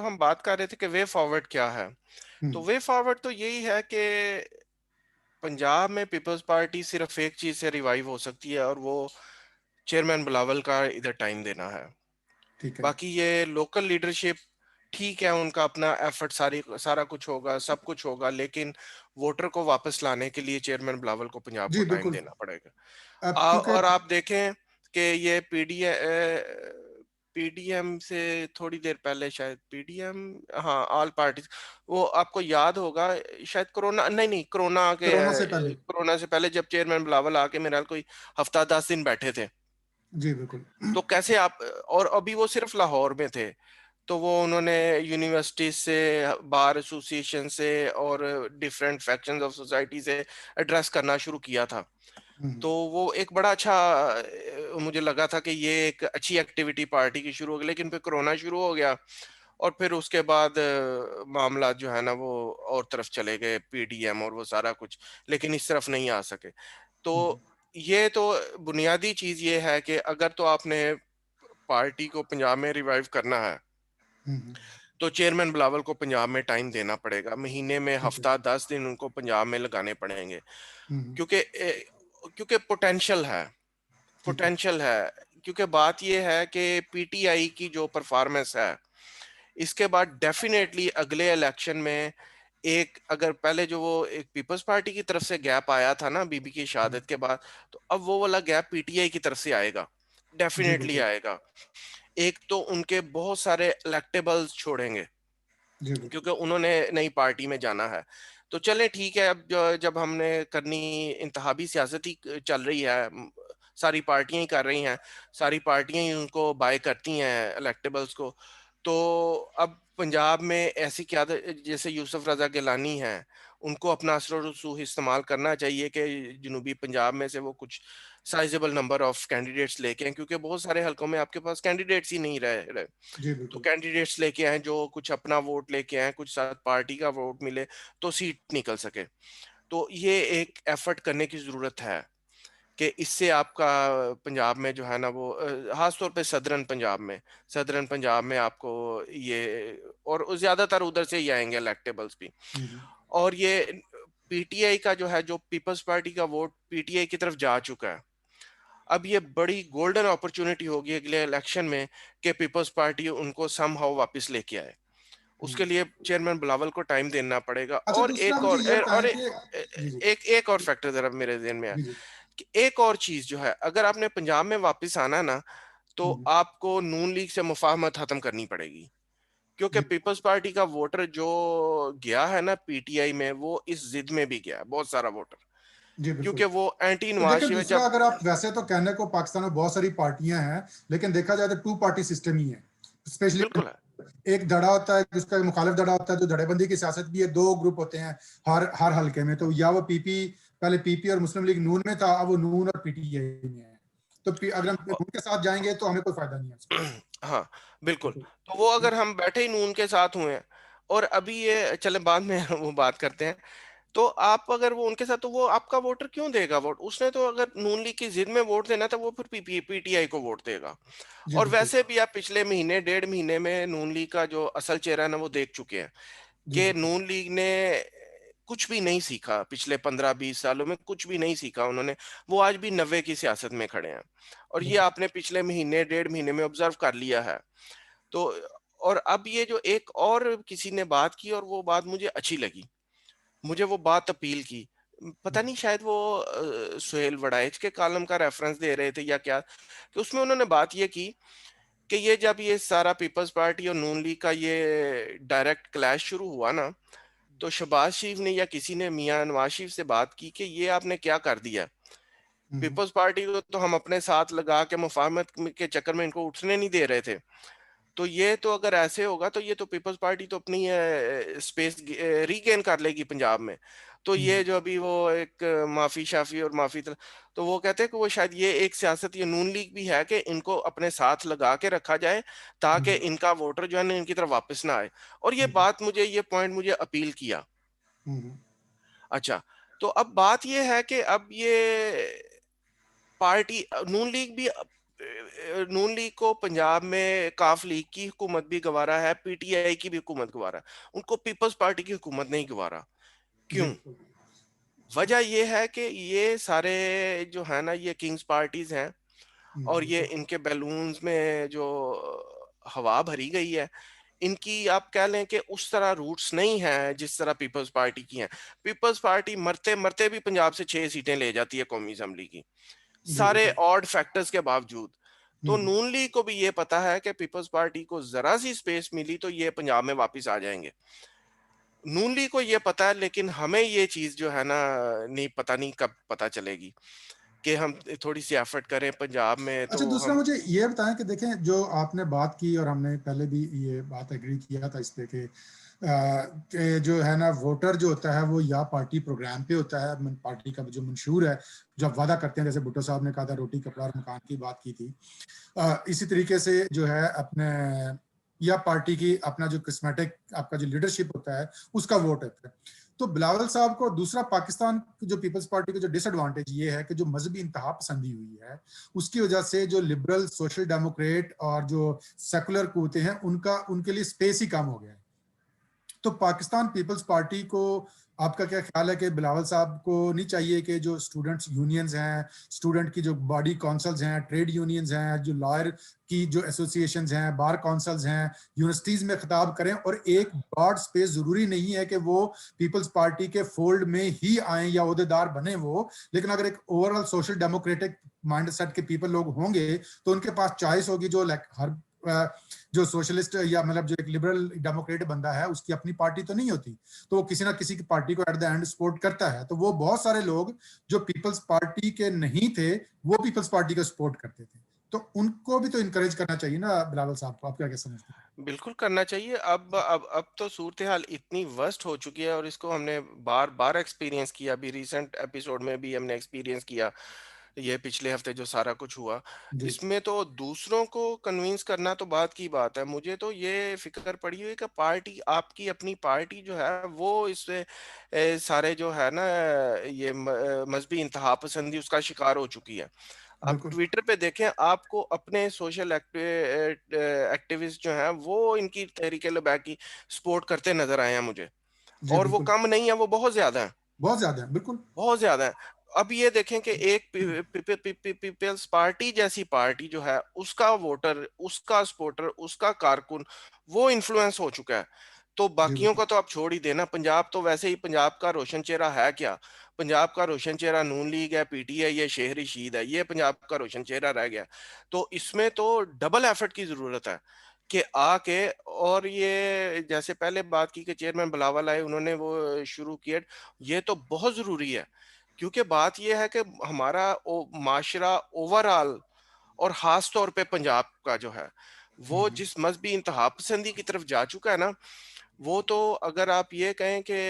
हम बात कर रहे थे कि वे फॉरवर्ड क्या है। तो हम्म। वे फॉरवर्ड तो यही है कि पंजाब में पीपल्स पार्टी सिर्फ एक चीज से रिवाइव हो सकती है, और वो चेयरमैन बिलावल का इधर टाइम देना है। ठीक है। बाकी ये लोकल लीडरशिप ठीक है, उनका अपना एफर्ट सारा कुछ होगा, सब कुछ होगा, लेकिन वोटर को वापस लाने के लिए चेयरमैन बिलावल को पंजाब को जी टाइम बिल्कुल। देना पड़ेगा। अब क्योंकि और आप देखें कि ये पीडीएम से थोड़ी देर पहले, शायद पीडीएम, हाँ, ऑल पार्टीज, वो आपको याद होगा, शायद कोरोना, नहीं नहीं, कोरोना से पहले। कोरोना से पहले जब चेयरमैन बिलावल आके मेरे ख्याल कोई हफ्ता 10 दिन बैठे थे। जी बिल्कुल। तो कैसे आप, और अभी वो सिर्फ लाहौर में थे, तो वो उन्होंने यूनिवर्सिटी से, बार एसोसिएशन से और डिफरेंट फैक्शंस ऑफ सोसाइटी से एड्रेस करना शुरू किया था। हम्म। तो वो एक बड़ा अच्छा, मुझे लगा था कि ये एक अच्छी एक्टिविटी पार्टी की शुरू हो गई, लेकिन फिर कोरोना शुरू हो गया, और फिर उसके बाद मामला जो है ना वो और तरफ चले गए, पीडीएम और वो सारा कुछ, लेकिन इस तरफ नहीं आ सके। तो हम्म। ये तो बुनियादी चीज ये है कि अगर तो आपने पार्टी को पंजाब में रिवाइव करना है, हम्म। तो चेयरमैन बिलावल को पंजाब में टाइम देना पड़ेगा, महीने में ठीक है। हफ्ता 10 दिन उनको पंजाब में लगाने पड़ेंगे। हम्म। क्योंकि पोटेंशियल है, ठीक है। पोटेंशियल है। क्योंकि बात यह है कि पीटीआई की जो परफॉर्मेंस है, इसके बाद डेफिनेटली अगले इलेक्शन में, एक अगर पहले जो वो एक पीपल्स पार्टी की तरफ से गैप आया था ना बीबी की हम्म। शहादत के बाद, तो अब वो वाला गैप पीटीआई की तरफ से आएगा, जी डेफिनेटली बिल्कुल। आएगा। एक तो उनके बहुत सारे इलेक्टेबल्स छोड़ेंगे, जी बिल्कुल। क्योंकि उन्होंने नई पार्टी में जाना है। तो चले ठीक है, अब जब हमने करनी, इंतहाबी सियासत ही चल रही है, सारी पार्टियां ही कर रही हैं, सारी पार्टियां ही उनको बाय करती हैं इलेक्टेबल्स को। तो अब पंजाब में ऐसी क्यादत जैसे यूसुफ रजा गिलानी है, उनको अपना असर रसूख इस्तेमाल करना चाहिए कि जनूबी पंजाब में से वो कुछ साइजेबल नंबर ऑफ कैंडिडेट्स लेके आए, क्योंकि बहुत सारे हलकों में आपके पास कैंडिडेट्स ही नहीं रहे। जी तो बिल्कुल। कैंडिडेट्स लेके आए जो कुछ अपना वोट लेके आए, कुछ साथ पार्टी का वोट मिले, तो सीट निकल सके। तो ये एक एफर्ट करने की जरूरत है कि इससे आपका पंजाब में जो है ना वो, खास तौर पे सदरन पंजाब में आपको ये, और ज्यादातर उधर से ही आएंगे इलेक्टेबल्स भी। हम्म। और ये पीटीआई का जो है, जो पीपल्स पार्टी का वोट पीटीआई की तरफ जा चुका है, अब ये बड़ी गोल्डन अपॉर्चुनिटी होगी अगले इलेक्शन में कि पीपल्स पार्टी उनको समहाउ वापस लेके आए। उसके हम्म। लिए चेयरमैन बिलावल को टाइम देना पड़ेगा। अच्छा, और दूसरा एक मुझे और ये और बताएं एक कि जी जी एक और फैक्टर जरा मेरे ध्यान में है जी जी। कि एक और चीज जो है, अगर आपने पंजाब में वापस आना ना, तो हम्म। आपको नून लीग से मुफाहमत खत्म करनी पड़ेगी। क्योंकि जी पीपल्स पार्टी का वोटर जो गया है ना पीटीआई में, वो इस जिद में भी गया है, बहुत सारा वोटर, जी क्योंकि बिल्कुल। वो एंटी तो नवाज देखिए, शरीफ दूसरा जब, अगर आप वैसे तो कहने को पाकिस्तान में बहुत सारी पार्टियां हैं, लेकिन देखा जाए तो टू पार्टी सिस्टम ही है। स्पेशली बिल्कुल है। एक धड़ा होता है जिसका मुखालिफ धड़ा होता है, जो धड़ेबंदी की सियासत भी है। दो ग्रुप होते हैं हर हर हलके में। तो या वो पीपी, पहले पीपी और मुस्लिम लीग नून में था, अब वो नून और पीटीआई में है। तो अगर हम नून के साथ जाएंगे तो हमें कोई फायदा नहीं है उसका। हाँ, बिल्कुल। बिल्कुल। तो वो अगर हम बैठे ही नून के साथ हुए हैं, और अभी ये चले बाद में वो बात करते हैं, तो आप अगर वो उनके साथ, तो वो आपका वोटर क्यों देगा वोट? उसने तो अगर नून लीग की जिद में वोट देना था, वो फिर पीटीआई को वोट देगा। जी और बिल्कुल। वैसे भी आप पिछले महीने 1.5 महीने में नून लीग का जो असल चेहरा है ना वो देख चुके हैं जी कि बिल्कुल। नून लीग ने कुछ भी नहीं सीखा, पिछले 15-20 सालों में कुछ भी नहीं सीखा उन्होंने। वो आज भी नब्बे की सियासत में खड़े हैं, और ये बिल्कुल। आपने पिछले महीने 1.5 महीने में ऑब्जर्व कर लिया है। तो और अब ये जो एक और किसी ने बात की, और वो बात मुझे अच्छी लगी, मुझे वो बात अपील की। पता नहीं, शायद वो सुहेल वड़ाइच के कॉलम का रेफरेंस दे रहे थे या क्या, कि उसमें उन्होंने बात ये की कि ये जब ये सारा पीपल्स पार्टी और नून लीग का ये डायरेक्ट क्लैश शुरू हुआ ना, तो शहबाज शरीफ ने या किसी ने मियां नवाज शरीफ से बात की कि ये आपने क्या कर दिया। हम्म। पीपल्स पार्टी को तो हम अपने साथ लगा के मुफाहमत के चक्कर में इनको उठने नहीं दे रहे थे। तो ये तो अगर ऐसे होगा, तो ये तो पीपल्स पार्टी तो अपनी स्पेस रीगेन कर लेगी पंजाब में। तो ये हम्म। जो अभी वो एक माफी शाफी और तो वो कहते हैं कि वो शायद ये एक सियासत, ये नून लीग भी है कि इनको अपने साथ लगा के रखा जाए, ताकि हम्म। इनका वोटर जो है ना इनकी तरफ वापस ना आए। और ये हम्म। बात मुझे, ये पॉइंट मुझे अपील किया। हम्म। अच्छा, तो अब बात ये है कि अब ये पार्टी नून लीग भी नून लीग को पंजाब में काफ लीग की हुकूमत भी गवारा है, पीटीआई की भी हुकूमत गवारा है, उनको पीपल्स पार्टी की हुकूमत नहीं गवारा। क्यों? बिल्कुल। वजह ये है कि ये सारे जो है ना, ये किंग्स पार्टीज हैं, और ये बिल्कुल। इनके बैलून्स में जो हवा भरी गई है, इनकी आप कह लें कि उस तरह रूट्स नहीं है जिस तरह पीपल्स पार्टी की हैं। पीपल्स पार्टी मरते मरते भी पंजाब से 6 सीटें ले जाती है कौमी असेंबली की, जी सारे बिल्कुल। ऑड फैक्टर्स के बावजूद। तो हम्म। नून लीग को भी ये पता है कि पीपल्स पार्टी को जरा सी स्पेस मिली तो ये पंजाब में वापस आ जाएंगे। नून लीग को ये पता है, लेकिन हमें ये चीज जो है ना, नहीं पता, नहीं कब पता चलेगी कि हम थोड़ी सी एफर्ट करें पंजाब में अच्छा, तो दूसरा हम। मुझे ये बताएं कि देखें, जो आपने बात की और हमने पहले भी ये बात एग्री किया था इस पे कि जो है ना, वोटर जो होता है वो या पार्टी प्रोग्राम पे होता है, पार्टी का जो मंशूर है, जो आप वादा करते हैं, जैसे भुट्टो साहब ने कहा था रोटी कपड़ा और मकान की बात की थी, इसी तरीके से जो है अपने या पार्टी की अपना जो किस्मेटिक आपका जो लीडरशिप होता है उसका वोट होता है। तो बिलावल साहब को दूसरा पाकिस्तान की जो पीपल्स पार्टी का जो डिसएडवांटेज ये है कि जो मजहबी इंतहा पसंदी हुई है उसकी वजह से जो लिबरल सोशल डेमोक्रेट और जो सेकुलर कुत्ते हैं उनका उनके लिए स्पेस ही कम हो गया है। तो पाकिस्तान पीपल्स पार्टी को आपका क्या ख्याल है कि बिलावल साहब को नहीं चाहिए कि जो स्टूडेंट्स यूनियंस हैं, स्टूडेंट की जो बॉडी काउंसिल्स हैं, ट्रेड यूनियंस हैं, जो लॉयर की जो एसोसिएशंस हैं, बार काउंसिल्स हैं, यूनिवर्सिटीज में खिताब करें, और एक ब्रॉड स्पेस, जरूरी नहीं है कि वो पीपल्स पार्टी के फोल्ड में ही आए या अहदेदार बने वो, लेकिन अगर एक ओवरऑल सोशल डेमोक्रेटिक माइंडसेट के पीपल लोग होंगे तो उनके पास चॉइस होगी, जो हर जो सोशलिस्ट या मतलब जो एक लिबरल डेमोक्रेट बंदा है उसकी अपनी पार्टी तो नहीं होती, तो वो किसी ना किसी की पार्टी को एट द एंड सपोर्ट करता है। तो वो बहुत सारे लोग जो पीपल्स पार्टी के नहीं थे वो पीपल्स पार्टी को सपोर्ट करते थे, तो उनको भी तो इनकरेज करना चाहिए ना बिलावल साहब को। आप क्या समझते हैं? बिल्कुल करना चाहिए। अब तो सूरत हाल इतनी वर्स्ट हो चुकी है, और इसको हमने बार बार एक्सपीरियंस किया, अभी रिसेंट एपिसोड में भी हमने एक्सपीरियंस किया, ये पिछले हफ्ते जो सारा कुछ हुआ, जी। इसमें तो दूसरों को कन्विंस करना तो बात की बात है, मुझे तो ये फिक्र पड़ी हुई है कि पार्टी, आपकी अपनी पार्टी जो है वो इससे सारे जो है ना, ये मजहबी इंतहा पसंदी उसका शिकार हो चुकी है। आप बिल्कुल। ट्विटर पे देखें, आपको अपने सोशल एक्टिविस्ट जो हैं वो इनकी तहरीक लबैक की सपोर्ट करते नजर आए हैं मुझे, जी और वो बिल्कुल। कम नहीं है, वो बहुत ज्यादा है, बहुत ज्यादा है, बिल्कुल। बहुत ज्यादा है। अब ये देखें कि एक पीपल्स पार्टी जैसी पार्टी जो है, उसका वोटर, उसका सपोर्टर, उसका कारकुन वो इन्फ्लुएंस हो चुका है। तो जी बाकियों बिल्कुल। का तो आप छोड़ ही देना, पंजाब तो वैसे ही, पंजाब का रोशन चेहरा है क्या? पंजाब का रोशन चेहरा नून लीग है, पीटीआई है, शेर रशीद है, ये पंजाब का रोशन चेहरा रह गया। तो इसमें तो डबल एफर्ट की जरूरत है कि आके, और ये जैसे पहले बात की कि चेयरमैन बिलावल आए, उन्होंने वो शुरू किया, ये तो बहुत जरूरी है। क्योंकि बात यह है कि हमारा माशरा ओवरऑल, और खास तौर पे पंजाब का जो है, वो हम्म। जिस मजहबी इंतहा पसंदी की तरफ जा चुका है ना, वो तो अगर आप ये कहें कि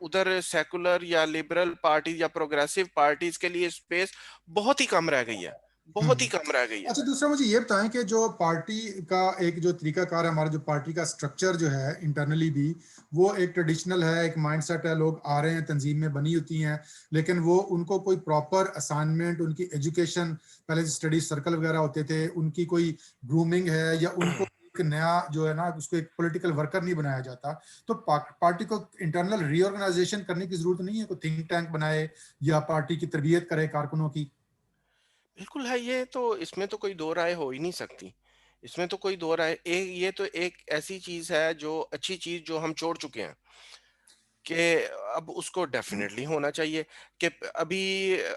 उधर सेकुलर या लिबरल पार्टी या प्रोग्रेसिव पार्टीज के लिए स्पेस बहुत ही कम रह गई है, बहुत ही हम्म। कम रह गई है। अच्छा, दूसरा मुझे ये बताएं कि जो पार्टी का एक जो तरीकाकार है, हमारा जो पार्टी का स्ट्रक्चर जो है इंटरनली भी, वो एक ट्रेडिशनल है, एक माइंडसेट है, लोग आ रहे हैं, तंजीम में बनी होती हैं, लेकिन वो उनको कोई प्रॉपर असाइनमेंट, उनकी एजुकेशन, पहले स्टडी सर्कल वगैरह होते थे, उनकी कोई ग्रूमिंग है, या उनको एक नया जो है ना उसको एक पॉलिटिकल वर्कर नहीं बनाया जाता। तो पार्टी को इंटरनल रीऑर्गेनाइजेशन करने की जरूरत नहीं है, कोई थिंक टैंक बनाए या पार्टी की तरबियत करे कारकुनों की? बिल्कुल है, ये तो, इसमें तो कोई दो राय हो ही नहीं सकती, इसमें तो कोई दो राय, एक ये तो एक ऐसी चीज है, जो अच्छी चीज जो हम छोड़ चुके हैं, कि अब उसको डेफिनेटली होना चाहिए। कि अभी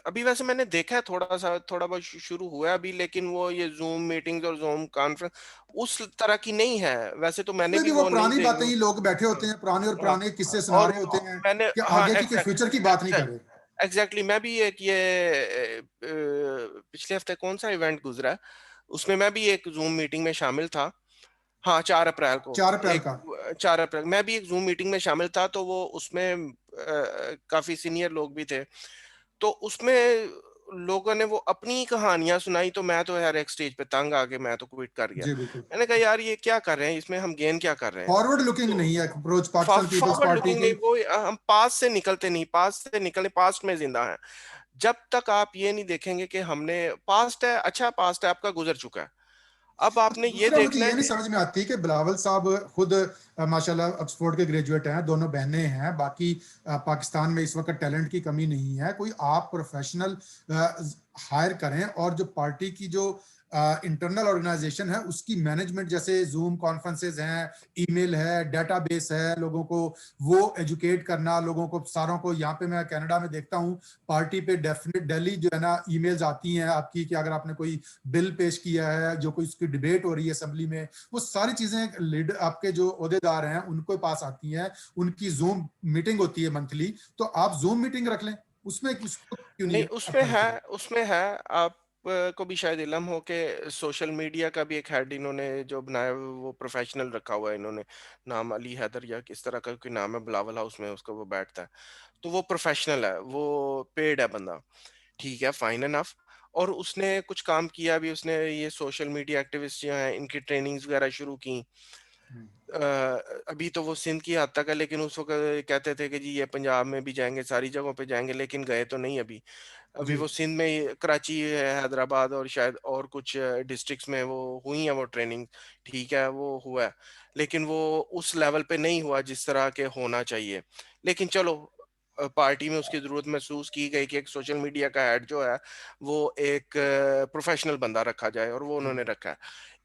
अभी वैसे मैंने देखा है, थोड़ा सा, थोड़ा बहुत शुरू हुआ है अभी, लेकिन वो ये जूम मीटिंग्स और जूम कॉन्फ्रेंस उस तरह की नहीं है, वैसे तो मैंने भी नहीं, वो वो नहीं पुरानी बातें देखी। ही लोग बैठे होते हैं, पुराने और हाँ, पुराने किस्से सुना और रहे होते हैं मैंने, कि हाँ आगे की कोई फ्यूचर की बात नहीं एग्जैक्ट कर रहे। एग्जैक्टली, मैं भी एक ये पिछले हफ्ते कौन सा इवेंट गुजरा है, उसमें मैं भी एक जूम मीटिंग में शामिल था। हाँ, 4 अप्रैल को, 4 अप्रैल एक का। 4 अप्रैल मैं भी एक जूम मीटिंग में शामिल था, तो वो उसमें काफी सीनियर लोग भी थे, तो उसमें लोगों ने वो अपनी कहानियां सुनाई, तो मैं तो यार एक स्टेज पे तंग आके मैं तो क्विट कर गया। जी बिल्कुल। मैंने कहा यार ये क्या कर रहे हैं, इसमें हम गेन क्या कर रहे हैं? फॉरवर्ड लुकिंग तो नहीं है approach Pakistan people's forward party looking की। नहीं, वो हम पास से निकलते नहीं, पास से निकले, पास्ट में जिंदा है। जब तक आप ये नहीं देखेंगे कि हमने पास्ट है, अच्छा पास्ट है आपका, गुजर चुका है, अब आपने ये दूसरा मुझे देखना ये है नहीं कि समझ में आती कि बिलावल साहब खुद माशाल्लाह ऑक्सफोर्ड के ग्रेजुएट हैं, दोनों बहनें हैं, बाकी पाकिस्तान में इस वक्त टैलेंट की कमी नहीं है, कोई आप प्रोफेशनल हायर करें और जो पार्टी की जो इंटरनल ऑर्गेनाइजेशन है उसकी मैनेजमेंट, जैसे जूम कॉन्फ्रेंसेज हैं, ईमेल है, डेटाबेस है, लोगों को वो एजुकेट करना, लोगों को सारों को, यहाँ पे मैं कनाडा में देखता हूँ पार्टी पे डेफिनेट डेली जो है ना ईमेल्स आती हैं आपकी कि अगर आपने कोई बिल पेश किया है, जो कोई उसकी डिबेट हो रही है असेंबली में, वो सारी चीजें लीड आपके जो ओहदेदार हैं उनको पास आती हैं, उनकी जूम मीटिंग होती है मंथली, तो आप जूम मीटिंग रख लें, उसमें उसको क्यों नहीं नहीं, उसमें अप्लाई है, करें? उसमें है। आप को भी शायद इल्म हो कि सोशल मीडिया का भी एक हेड इन्होंने जो बनाया हुआ है, वो प्रोफेशनल रखा हुआ है इन्होंने, नाम अली हैदर या किस तरह का कोई नाम है, बिलावल हाउस में उसका वो बैठता है। तो वो प्रोफेशनल है, वो पेड है बंदा, ठीक है, फाइन एनफ। और उसने कुछ काम किया भी, उसने ये सोशल मीडिया एक्टिविस्ट जो हैं इनकी ट्रेनिंग्स वगैरह शुरू की। अभी तो वो सिंध की हद तक है, लेकिन उस वक्त कहते थे कि जी ये पंजाब में भी जाएंगे, सारी जगहों पे जाएंगे, लेकिन गए तो नहीं अभी। अभी जी वो सिंध में कराची है, हैदराबाद और शायद और कुछ डिस्ट्रिक्ट्स में वो हुई है वो ट्रेनिंग, ठीक है, वो हुआ है, लेकिन वो उस लेवल पे नहीं हुआ जिस तरह के होना चाहिए। लेकिन चलो, पार्टी में उसकी जरूरत महसूस की गई कि एक सोशल मीडिया का हेड जो है वो एक प्रोफेशनल बंदा रखा जाए, और वो उन्होंने जी। रखा है।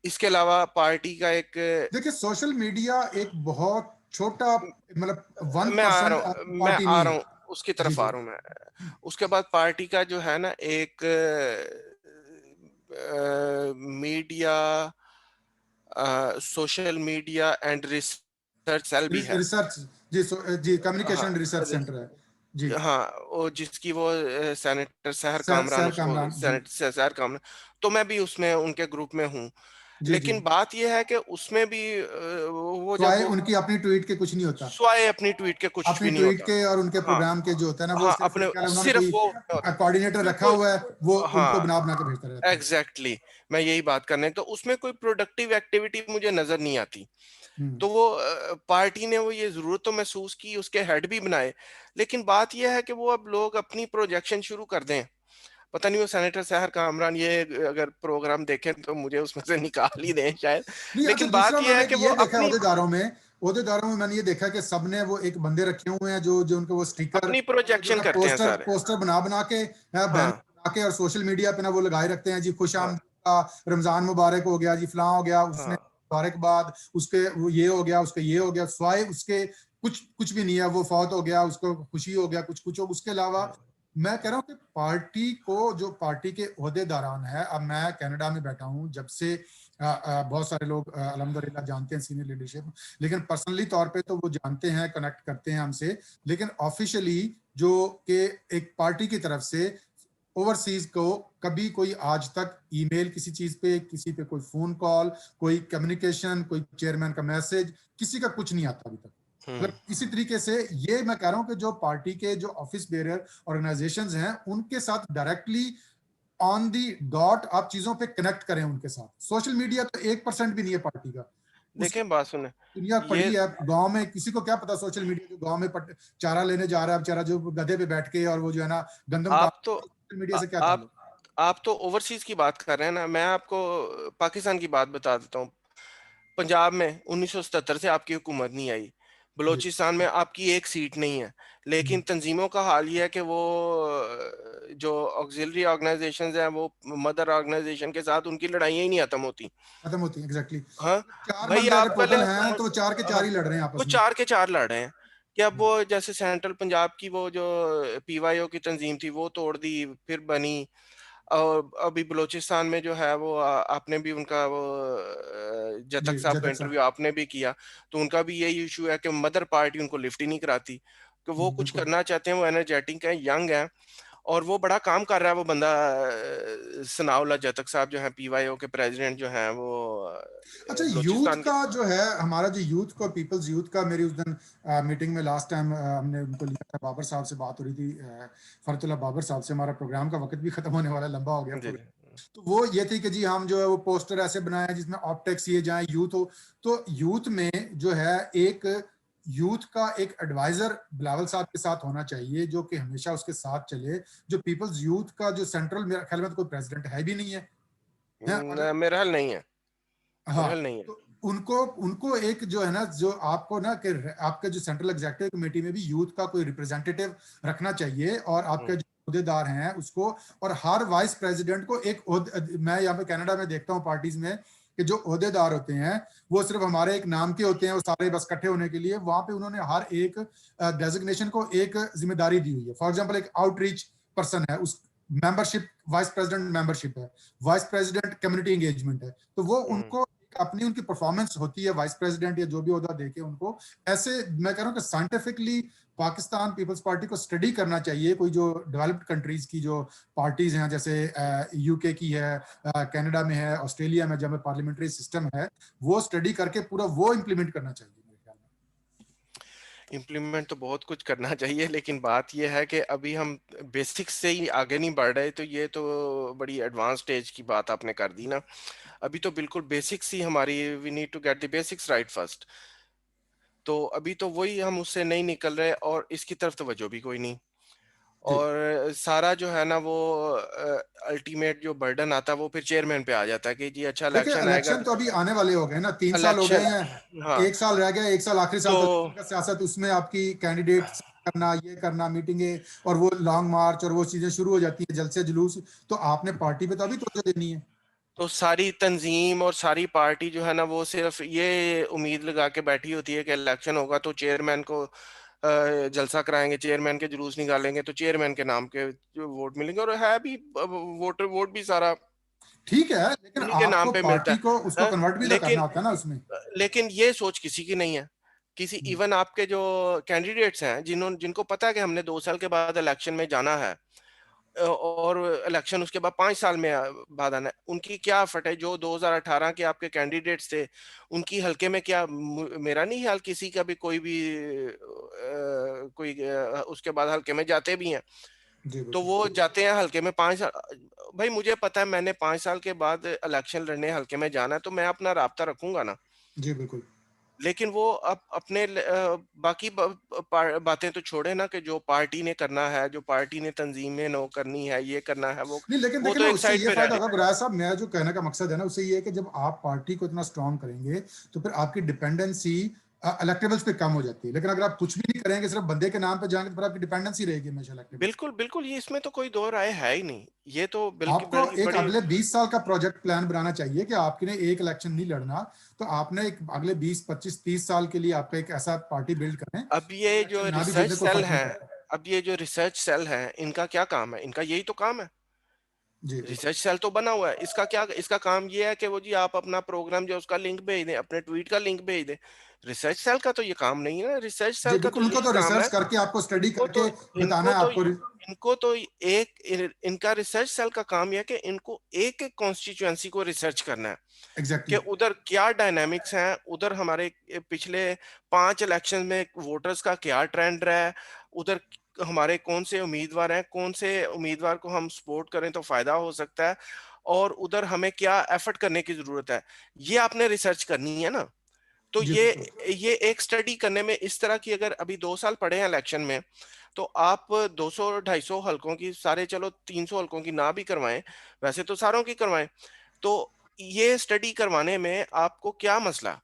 इसके अलावा पार्टी का एक देखिए सोशल मीडिया एक बहुत छोटा, मतलब वन मैं आ रहा परसेंट हूँ, मैं पार्टी आ नहीं रहा है। हूँ, उसकी जी तरफ आ जी। रहा हूँ मैं। उसके बाद पार्टी का जो है ना एक media, social media and research cell भी है। रिसर्च, जी जी हाँ, कम्युनिकेशन रिसर्च सेंटर है। जी। हाँ, वो जिसकी वो सेनेटर सहर कामरान सैर उसको, कामरान जी। सेनेटर सहर कामरान, तो मैं भी उसमें उनके ग्रुप में हूँ। जी जी। लेकिन बात यह है कि उसमें भी वो तो जब आए वो उनकी अपनी ट्वीट के कुछ नहीं होता, स्वाय अपनी ट्वीट के कुछ अपनी भी नहीं ट्वीट होता। के और उनके हाँ, प्रोग्राम के जो होता है ना वो हाँ, सिर्फ अपने एक उन्होंने सिर्फ कोई वो कोऑर्डिनेटर उसमें रखा कोई, हुआ है, वो उनको हाँ, बना बना के भेजता रहता है। एग्जैक्टली exactly, मैं यही बात करने, तो उसमें कोई प्रोडक्टिव एक्टिविटी मुझे नजर नहीं आती। हम्म। तो वो पार्टी ने वो ये जरूरत तो महसूस की, उसके हेड भी बनाए, लेकिन बात यह है कि वो अब लोग अपनी प्रोजेक्शन शुरू कर दें। पता नहीं वो सेनेटर सहर कामरान ये अगर प्रोग्राम देखें तो मुझे उसमें से निकाल ही दें शायद। नहीं, अच्छा लेकिन दूसरा बात यह मैंने है एक कि वो ये देखा है अपनी ओहदेदारों में मैंने ये देखा कि सबने वो एक बंदे रखे हुए हैं जो जो उनके वो स्टिकर, अपनी जो प्रोजेक्शन ना करते हैं पोस्टर सारे। पोस्टर बना बना के बैनर हाँ, बना के और सोशल मीडिया पे ना वो लगाए रखते हैं, जी खुश हाँ, आमदीद का, रमजान मुबारक हो गया जी, फलां हो गया, उसने हाँ, मुबारकबाद, उसके वो ये हो गया, उसके ये हो गया, स्वाय उसके कुछ कुछ भी नहीं है, वो फौत हो गया उसको खुशी हो गया, कुछ कुछ हो, उसके अलावा मैं कह रहा हूँ कि पार्टी को, जो पार्टी के ओहदेदारान है, अब मैं कनाडा में बैठा हूँ जब से, बहुत सारे लोग अल्हम्दुलिल्लाह जानते हैं सीनियर लीडरशिप, लेकिन पर्सनली तौर पे तो वो जानते हैं, कनेक्ट करते हैं हमसे, लेकिन ऑफिशियली जो कि एक पार्टी की तरफ से ओवरसीज को कभी कोई आज तक ईमेल किसी चीज पे, किसी पे कोई फोन कॉल, कोई कम्युनिकेशन, कोई चेयरमैन का मैसेज, किसी का कुछ नहीं आता अभी तक। हम्म। मतलब इसी तरीके से ये मैं कह रहा हूं कि जो पार्टी के जो ऑफिस बेरर ऑर्गेनाइजेशंस हैं उनके साथ डायरेक्टली ऑन दी डॉट आप चीजों पे कनेक्ट करें उनके साथ। सोशल मीडिया तो 1% भी नहीं है पार्टी का, उसकी देखें, बात सुने, दुनिया ये पड़ी है गांव में, किसी को क्या पता सोशल मीडिया जो गांव में चारा लेने जा रहा है बेचारा, जो गधे पे बैठ के और वो जो है ना गंदम उतार, आप तो सोशल मीडिया आ, से क्या आप ताल्लुक? आप तो ओवरसीज की बात कर रहे हैं ना, मैं आपको पाकिस्तान की बात बता देता हूँ। पंजाब में 1977 से आपकी हुकूमत नहीं आई, जी। बलूचिस्तान में आपकी एक सीट नहीं है, लेकिन तंजीमों का हाल ये है कि वो जो ऑक्सिलरी ऑर्गेनाइजेशंस हैं वो मदर ऑर्गेनाइजेशन के साथ उनकी लड़ाइयाँ ही नहीं खत्म होती। खत्म होती है एग्जैक्टली। हाँ, चार भाई बंदे आप अगर पहले टोटल हैं तो वो चार के हाँ, चार ही लड़ रहे हैं वो आपस में। चार के चार लड़ रहे हैं कि अब वो जैसे सेंट्रल पंजाब की वो जो पीवाईओ की तंजीम थी वो तोड़ दी, फिर बनी। और अभी बलूचिस्तान में जो है वो आपने भी उनका वो जी जतक साहब का जदक इंटरव्यू साहब। आपने भी किया, तो उनका भी यही इशू है कि मदर पार्टी उनको लिफ्ट ही नहीं कराती, कि वो कुछ बिल्कुल। करना चाहते हैं, वो एनर्जेटिक है, यंग है, और वो बड़ा काम कर रहा है वो बंदा। सनाउल्लाह जतक साहब जो है पीवाईओ के प्रेसिडेंट जो हैं वो अच्छा यूथ बलूचिस्तान के। का जो है, हमारा जो यूथ को, पीपल्स यूथ का, मेरी उस दिन मीटिंग में लास्ट टाइम हमने उनको लिया था, बाबर साहब से बात हो रही थी, फरतुल्ला बाबर साहब से, हमारा प्रोग्राम का वक्त भी खत्म होने वाला, लंबा हो गया जी, जी। प्रोग्राम। तो वो ये थी कि जी हम जो है वो पोस्टर ऐसे बनाए जिसमें ऑप्टेक्स ये जाए यूथ हो, तो यूथ में जो है एक यूथ का एक एडवाइजर बिलावल साहब के साथ होना चाहिए, जो कि हमेशा उसके साथ चले। जो पीपल्स यूथ का जो सेंट्रल, मेरे ख्याल में तो कोई प्रेसिडेंट है भी नहीं है अगर। मेरा हल नहीं है, हाँ, मेरा हल नहीं है। तो उनको उनको एक जो है ना, जो आपको ना कि आपके जो सेंट्रल एग्जीक्यूटिव कमेटी में भी यूथ का कोई रिप्रेजेंटेटिव रखना चाहिए, और आपके जो अहदेदार हैं उसको, और हर वाइस प्रेसिडेंट को एक मैं यहाँ पे कनाडा में देखता हूँ पार्टीज में कि जो अहदेदार होते हैं वो सिर्फ हमारे एक नाम के होते हैं, वो सारे बस इकट्ठे होने के लिए। वहां पे उन्होंने हर एक डेजिग्नेशन को एक जिम्मेदारी दी हुई है। फॉर एग्जाम्पल, एक आउटरीच पर्सन है, उस मेंबरशिप वाइस प्रेसिडेंट मेंबरशिप है, वाइस प्रेसिडेंट कम्युनिटी एंगेजमेंट है, तो वो उनको अपनी उनकी परफॉर्मेंस होती है वाइस प्रेसिडेंट या जो भी होता देके उनको। ऐसे मैं कह रहा हूँ कि साइंटिफिकली पाकिस्तान पीपल्स पार्टी को स्टडी करना चाहिए। कोई जो डेवलप्ड कंट्रीज की जो पार्टीज हैं, जैसे यूके की है, कनाडा में है, ऑस्ट्रेलिया में जब पार्लियामेंट्री सिस्टम है, वो स्टडी करके पूरा वो इम्प्लीमेंट करना चाहिए मेरे ख्याल में। इम्प्लीमेंट तो बहुत कुछ करना चाहिए, लेकिन बात यह है कि अभी हम बेसिक्स से ही आगे नहीं बढ़ रहे। तो ये तो बड़ी एडवांस स्टेज की बात आपने कर दी ना। अभी तो बिल्कुल बेसिक्स ही हमारी, we need to get the basics right first. तो अभी तो वही हम उससे नहीं निकल रहे, और इसकी तरफ तवज्जो भी कोई नहीं। जी, और सारा जो है ना वो अल्टीमेट जो बर्डन आता है वो फिर चेयरमैन पे आ जाता है कि जी अच्छा देखिए इलेक्शन आएगा। इलेक्शन तो अभी आने वाले हो गए ना, 3 साल हो गए इलेक्शन, हैं। हाँ। 1 साल रह गया, 1 साल आखिरी साल तो तो का सियासत, उसमें आपकी कैंडिडेट करना, ये करना, मीटिंगें, और वो लॉन्ग मार्च और वो चीजें शुरू हो जाती है, जलसे जुलूस। तो आपने पार्टी पे तो अभी तवज्जो देनी है। तो सारी तंजीम और सारी पार्टी जो है ना वो सिर्फ ये उम्मीद लगा के बैठी होती है कि इलेक्शन होगा तो चेयरमैन को जलसा कराएंगे, चेयरमैन के जुलूस निकालेंगे तो चेयरमैन के नाम के जो वोट मिलेंगे। और है भी वोटर वोट भी सारा ठीक है, लेकिन उन्हीं के नाम आपको पे मिलता पार्टी को है। उसको कन्वर्ट भी तो करना लेकिन होता है ना उसमें। लेकिन ये सोच किसी की नहीं है। किसी इवन आपके जो कैंडिडेट्स हैं जिनको पता है कि हमने 2 साल के बाद इलेक्शन में जाना है, और इलेक्शन उसके बाद 5 साल में बाद आना है, उनकी क्या एफर्ट है? जो 2018 के आपके कैंडिडेट्स थे उनकी हल्के में क्या मेरा नहीं ख्याल किसी का भी कोई भी कोई उसके बाद हल्के में जाते भी हैं। जी तो बिल्कुल। वो जाते हैं हल्के में 5 साल। भाई मुझे पता है मैंने 5 साल के बाद इलेक्शन लड़ने हल्के में जाना है, तो मैं अपना राब्ता रखूंगा ना। जी बिल्कुल। लेकिन वो अब अपने बाकी बातें तो छोड़े ना, कि जो पार्टी ने करना है, जो पार्टी ने तंजीमें नो करनी है, ये करना है, नहीं, लेकिन वो देखिए तो ना, एक उससे साइड ये पे फायदा रह। होगा गुराया साहब, मेरा जो कहने का मकसद है ना, उससे ये है कि जब आप पार्टी को इतना स्ट्रांग करेंगे तो फिर आपकी डिपेंडेंसी इलेक्टेबल्स पे कम हो जाती है। लेकिन अगर आप कुछ भी नहीं करेंगे, सिर्फ बंदे के नाम पे जाएंगे, तो फिर आपकी डिपेंडेंसी रहेगी हमेशा इलेक्टेबल्स। बिल्कुल बिल्कुल, ये इसमें तो कोई दो राय है ही नहीं। ये तो बल्कि आपको बड़ी एक बड़ी अगले 20 साल का प्रोजेक्ट प्लान बनाना चाहिए कि आपने एक इलेक्शन नहीं लड़ना, तो आपने एक अगले 20 25 30 साल के लिए आपका एक ऐसा पार्टी बिल्ड करें अब कि ये इलेक्शन जो ना भी रिसर्च जीतने कोई सेल फर्क नहीं है, पड़ता। अब ये जो रिसर्च सेल है, इनका क्या काम है? इनका यही तो काम है। जी बिल्कुल। रिसर्च सेल तो बना हुआ है, इसका क्या, इसका काम ये है कि वो जी आप अपना प्रोग्राम जो उसका लिंक भेज दें, अपने ट्वीट का लिंक भेज दें। रिसर्च सेल का तो ये काम नहीं है ना। रिसर्च जी सेल का तो बिल्कुल, उनको यही तो काम रिसर्च है। करके आपको स्टडी इनको करके तो बताना इनको है तो आपको। इनको तो इनका रिसर्च सेल का काम यह है कि इनको एक एक कॉन्स्टिट्यूएंसी को रिसर्च करना है कि एग्जैक्टली। उधर क्या डायनामिक्स हैं, उधर हमारे पिछले 5 इलेक्शन में वोटर्स का क्या ट्रेंड रहा है, उधर हमारे कौन से उम्मीदवार हैं, कौन से उम्मीदवार को हम सपोर्ट करें तो फायदा हो सकता है, और उधर हमें क्या एफर्ट करने की जरूरत है। ये आपने रिसर्च करनी है ना। तो जी ये बिल्कुल। ये एक स्टडी करने में इस तरह की, अगर अभी 2 साल पड़े हैं इलेक्शन में, तो आप 200 250 हलकों की, सारे चलो 300 हलकों की ना भी करवाएं, वैसे तो सारों की करवाएं। तो ये स्टडी करवाने में आपको क्या मसला?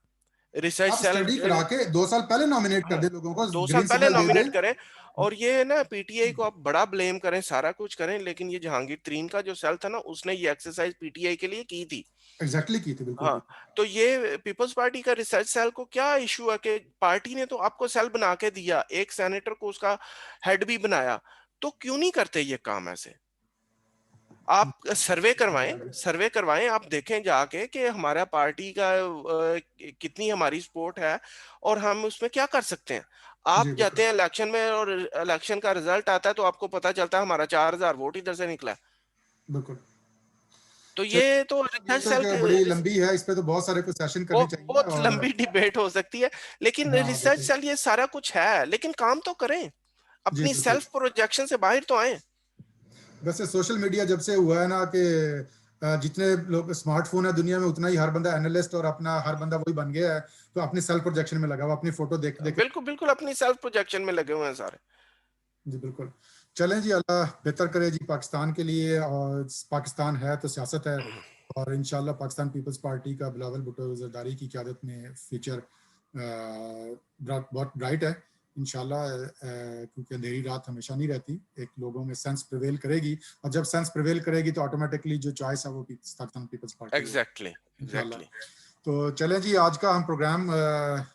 रिसर्च आप सेल, स्टडी करा के 2 साल पहले नॉमिनेट कर हाँ, दे, लोगों को 2 साल ग्रीन पहले सिग्नल दे दे। नॉमिनेट करें। और ये ना पीटीआई को आप बड़ा ब्लेम करें, सारा कुछ करें, लेकिन ये जहांगीर तरीन का जो सेल था ना, उसने ये एक्सरसाइज पीटीआई के लिए की थी। एग्जैक्टली की थी, बिल्कुल की हाँ। थी। तो ये पीपल्स पार्टी का रिसर्च सेल को क्या इशू है कि पार्टी ने तो आपको सेल बना के दिया, एक सेनेटर को उसका हेड भी बनाया, तो क्यों नहीं करते ये काम ऐसे? आप सर्वे करवाएं, सर्वे करवाएं, आप देखें जाके कि हमारा पार्टी का कितनी हमारी सपोर्ट है, और हम उसमें क्या कर सकते हैं। जी आप बिल्कुल। जाते हैं इलेक्शन में और इलेक्शन का रिजल्ट आता है तो आपको पता चलता है हमारा 4,000 वोट इधर से निकला है। बिल्कुल। तो चलिए, ये तो ये रिसर्च तो सेल एक बड़ी लंबी है, इस पे तो बहुत सारे कुछ सेशन वो करने चाहिए बहुत और। लंबी डिबेट हो सकती है। लेकिन हाँ रिसर्च बिल्कुल। सेल ये सारा कुछ है, लेकिन काम तो करें, जी अपनी बिल्कुल। सेल्फ प्रोजेक्शन से बाहर तो आए। वैसे सोशल मीडिया जब से हुआ है ना कि जितने लोग स्मार्टफोन है दुनिया में, उतना ही हर बंदा एनालिस्ट और अपना हर बंदा वही बन गया है, तो अपनी सेल्फ प्रोजेक्शन में लगा हुआ, अपनी फोटो देख देख। बिल्कुल बिल्कुल अपनी सेल्फ प्रोजेक्शन में लगे हुए हैं सारे। जी बिल्कुल। चलें जी, अल्लाह बेहतर करे जी पाकिस्तान के लिए, और पाकिस्तान है तो सियासत है, और इंशाल्लाह पाकिस्तान पीपल्स पार्टी का बिलावल भुट्टो जरदारी की क़यादत में फ्यूचर बहुत ब्राइट है इंशाल्लाह, क्योंकि अंधेरी रात हमेशा नहीं रहती, एक लोगों में सेंस प्रिवेल करेगी, और जब सेंस प्रिवेल करेगी तो ऑटोमेटिकली जो चॉइस है वो पाकिस्तान पीपल्स पार्टी होगी एग्जैक्टली इंशाल्लाह। एग्जैक्टली। तो चलें जी, आज का हम प्रोग्राम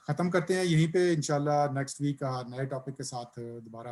खत्म करते हैं यहीं पे, इंशाल्लाह नेक्स्ट वीक नए टॉपिक के साथ दोबारा